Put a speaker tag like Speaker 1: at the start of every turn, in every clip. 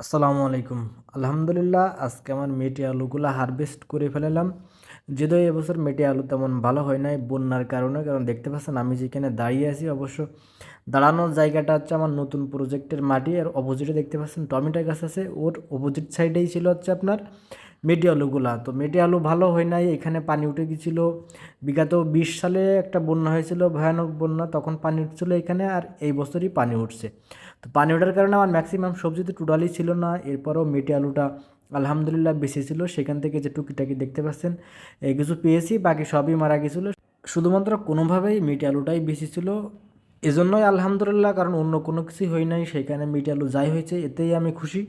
Speaker 1: আসসালামু আলাইকুম। আলহামদুলিল্লাহ আজকে আমার মেটে আলুগুলা হারভেস্ট করে ফেলালাম। যদিও এবছর মেটে আলু তেমন ভালো হয় নাই বন্যার কারণে। কারণ দেখতে পাচ্ছেন আমি যেখানে দাঁড়িয়ে আছি অবশ্য দাঁড়ানোর জায়গাটা হচ্ছে আমার নতুন প্রজেক্টের মাটি। আর অপোজিটে দেখতে পাচ্ছেন টমেটো গাছ আছে, ওর অপোজিট সাইডেই ছিল হচ্ছে আপনার মেটে আলুগুলা। তো মেটে আলু ভালো হয় নাই, এখানে পানি উঠে গেছিলো। বিগত 20 সালে একটা বন্যা হয়েছিল, ভয়ানক বন্যা, তখন পানি উঠছিল এখানে, আর এই বছরই পানি উঠছে। তো পানি ওঠার কারণে আমার ম্যাক্সিমাম সবজি তো টোটালি ছিল না, এরপরও মেটে আলুটা আলহামদুলিল্লাহ বেশি ছিল। সেখান থেকে যে টুকিটাকি দেখতে পাচ্ছেন এই কিছু পেয়েছি, বাকি সবই মারা গেছিলো। শুধুমাত্র কোনোভাবেই মেটে আলুটাই বেশি ছিল, এজন্যই আলহামদুলিল্লাহ। কারণ অন্য কোনো কিছুই হয় নাই, সেখানে মেটে আলু যাই হয়েছে এতেই আমি খুশি।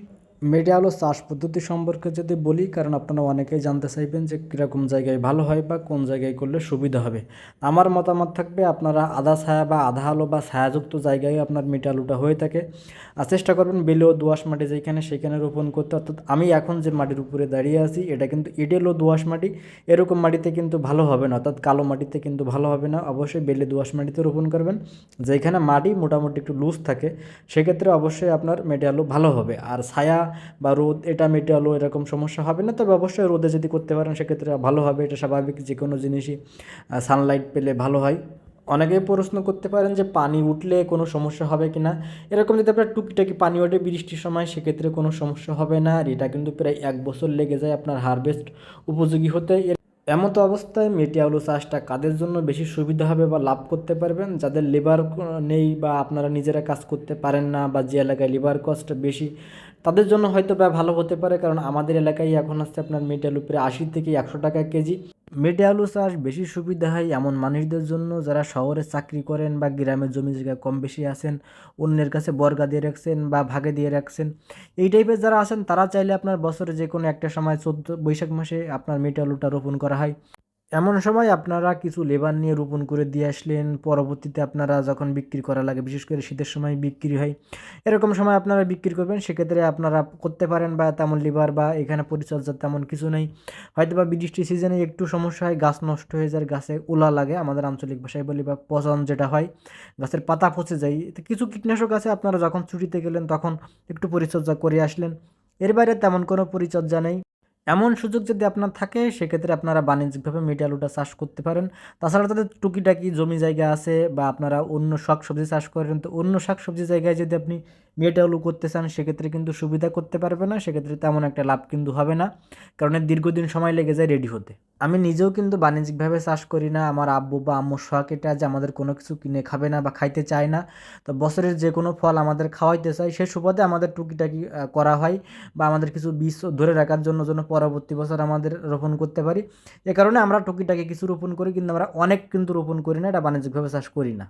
Speaker 1: মেটে আলু চাষ পদ্ধতি সম্পর্কে যদি বলি, কারণ আপনারা অনেকেই জানতে চাইবেন যে কীরকম জায়গায় ভালো হয় বা কোন জায়গায় করলে সুবিধা হবে। আমার মতামত থাকবে আপনারা আধা ছায়া বা আধা আলো বা ছায়াযুক্ত জায়গায় আপনার মেটে আলুটা হয়ে থাকে। আর চেষ্টা করবেন বেলেও দোআঁশ মাটি যেখানে সেখানে রোপণ করতে। অর্থাৎ আমি এখন যে মাটির উপরে দাঁড়িয়ে আছি এটা কিন্তু এঁটেল দোআঁশ মাটি, এরকম মাটিতে কিন্তু ভালো হবে না, অর্থাৎ কালো মাটিতে কিন্তু ভালো হবে না। অবশ্যই বেলে দোআঁশ মাটিতে রোপণ করবেন, যেখানে মাটি মোটামুটি একটু লুজ থাকে, সেক্ষেত্রে অবশ্যই আপনার মেটে আলু ভালো হবে। আর ছায়া বা রোদ এটা মেটে আলু এরকম সমস্যা হবে না, তবে অবশ্যই রোদে যদি করতে পারেন সেক্ষেত্রে ভালো হবে। এটা স্বাভাবিক, যে কোনো জিনিসই সানলাইট পেলে ভালো হয়। অনেকেই প্রশ্ন করতে পারেন যে পানি উঠলে কোনো সমস্যা হবে কি না। এরকম যদি আপনার টুকিটাকি পানি ওঠে বৃষ্টির সময় সেক্ষেত্রে কোনো সমস্যা হবে না। আর এটা কিন্তু প্রায় 1 বছর লেগে যায় আপনার হারভেস্ট উপযোগী হতে। এমতো অবস্থায় মেটে আলু চাষটা কাদের জন্য বেশি সুবিধা হবে বা লাভ করতে পারবেন, যাদের লেবার নেই বা আপনারা নিজেরা কাজ করতে পারেন না বা যে এলাকায় লেবার কস্ট বেশি, তাদের জন্য হয়তো বা ভালো হতে পারে। কারণ আমাদের এলাকায় এখন আসছে আপনার মেটে আলু প্রায় 80 থেকে 100 টাকা কেজি। মেটে আলু চাষ বেশি সুবিধা হয় এমন মানুষদের জন্য যারা শহরে চাকরি করেন বা গ্রামের জমি জায়গা কম বেশি আছেন, অন্যের কাছে বর্গা দিয়ে রাখছেন বা ভাগে দিয়ে রাখছেন। এই টাইপের যারা আছেন তারা চাইলে আপনার বছরে যে কোনো একটা সময় 14 বৈশাখ মাসে আপনার মেটে আলুটা রোপণ করা হয়। এমন সময় আপনারা কিছু লেবার নিয়ে রোপণ করে দিয়ে আসলেন, পরবর্তীতে আপনারা যখন বিক্রি করা লাগে, বিশেষ করে শীতের সময় বিক্রি হয়, এরকম সময় আপনারা বিক্রি করবেন, সেক্ষেত্রে আপনারা করতে পারেন। বা তেমন লেবার বা এখানে পরিচর্যার তেমন কিছু নেই। হয়তো বা বৃষ্টি সিজনে একটু সমস্যা হয়, গাছ নষ্ট হয়ে যায়, গাছে ওলা লাগে আমাদের আঞ্চলিক ভাষায় বলি, বা পচন যেটা হয়, গাছের পাতা পচে যায়। তো কিছু কীটনাশক আছে, আপনারা যখন ছুটিতে গেলেন তখন একটু পরিচর্যা করে আসলেন, এর বাইরে তেমন কোনো পরিচর্যা নেই। এমন সুযোগ যদি আপনার থাকে সেক্ষেত্রে আপনারা বাণিজ্যিকভাবে মেটে আলুটা চাষ করতে পারেন। তাছাড়া তাদের টুকিটাকি জমি জায়গা আছে বা আপনারা অন্য শাক সবজি চাষ করেন, তো অন্য শাক সবজি জায়গায় যদি আপনি মেটে আলু করতে চান সেক্ষেত্রে কিন্তু সুবিধা করতে পারবে না, সেক্ষেত্রে তেমন একটা লাভ কিন্তু হবে না, কারণ এর দীর্ঘদিন সময় লেগে যায় রেডি হতে। আমি নিজেও কিন্তু বাণিজ্যিকভাবে চাষ করি না, আমার আব্বু বা আম্মুর শখ এটা যে আমাদের কোনো কিছু কিনে খাবে না বা খাইতে চায় না। তো বছরের যে কোনো ফল আমাদের খাওয়াইতে চাই, সে সুবাদে আমাদের টুকিটাকি করা হয় বা আমাদের কিছু বীজ ধরে রাখার জন্য যেন পরবর্তী বছর আমাদের রোপণ করতে পারি। এ কারণে আমরা টুকিটাকি কিছু রোপণ করি, কিন্তু আমরা অনেক কিন্তু রোপণ করি না, এটা বাণিজ্যিকভাবে চাষ করি না।